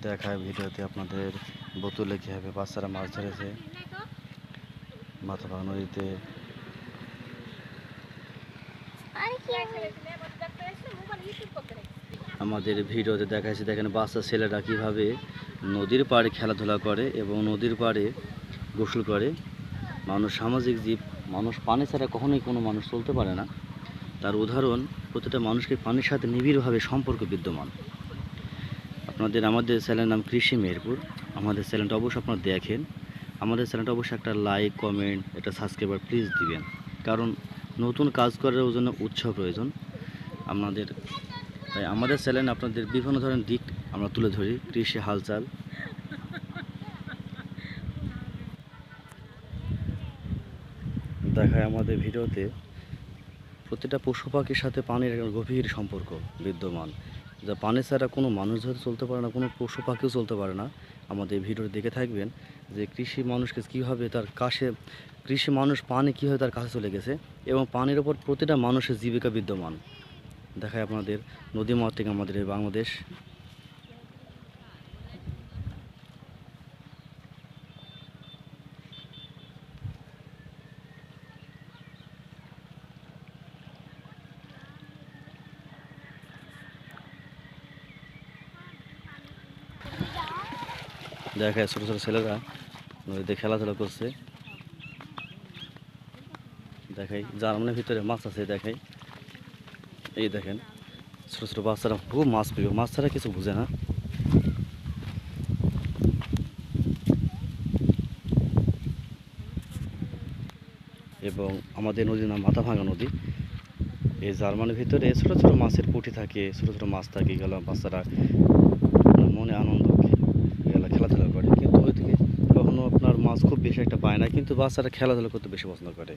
দেখায় ভিডিওতে আপনাদের বোতলে কীভাবে বাচ্চারা মাছ ধরেছে মাথাভাঙা নদীতে। আমাদের ভিডিওতে দেখাচ্ছে দেখেন বাচ্চা ছেলেরা কীভাবে নদীর পাড়ে খেলাধুলা করে এবং নদীর পাড়ে গোসল করে। মানুষ সামাজিক জীব, মানুষ পানি ছাড়া কখনোই কোনো মানুষ চলতে পারে না। তার উদাহরণ প্রতিটা মানুষকে পানির সাথে নিবিড়ভাবে সম্পর্ক বিদ্যমান। আমাদের চ্যানেলের নাম কৃষি মেহেরপুর। আমাদের চ্যানেলটা অবশ্যই আপনারা দেখেন। আমাদের চ্যানেলটা অবশ্যই একটা লাইক, কমেন্ট, একটা সাবস্ক্রাইবার প্লিজ দিবেন, কারণ নতুন কাজ করার জন্য উৎসাহ প্রয়োজন তাই আমাদের চ্যানেলে আপনাদের বিভিন্ন ধরনের দিক আমরা তুলে ধরি। কৃষি হালচাল দেখায় আমাদের ভিডিওতে। প্রতিটা পশু পাখির সাথে পানির একটা গভীর সম্পর্ক বিদ্যমান, যা পানি ছাড়া কোনো মানুষ হয়তো চলতে পারে না, কোনো পশু পাখিও চলতে পারে না। আমাদের ভিডিওটি দেখে থাকবেন যে কৃষি মানুষকে কীভাবে কৃষি মানুষ পানি কীভাবে তার কাছে চলে গেছে এবং পানির ওপর প্রতিটা মানুষের জীবিকা বিদ্যমান। দেখায় আপনাদের নদীমাতৃক আমাদের এই বাংলাদেশ। দেখায় ছোটো ছোটো ছেলেরা নদীতে খেলাধুলা করছে। দেখাই জার্মানের ভিতরে মাছ আছে। দেখাই এই দেখেন ছোটো ছোটো বাচ্চারা খুব মাছ প্রিয়, মাছ ছাড়া কিছু বুঝে না। এবং আমাদের নদীর নাম মাথাভাঙা নদী। এই জার্মানের ভিতরে ছোটো ছোটো মাছের পুঁটি থাকে, ছোটো ছোটো মাছ থাকে। এগুলো বাচ্চারা মনে আনন্দ এগুলো খেলাধুলা করে, কিন্তু ওইদিকে কখনো আপনার মাছ খুব বেশি একটা পায় না, কিন্তু বাচ্চারা খেলাধুলা করতে বেশি পছন্দ করে।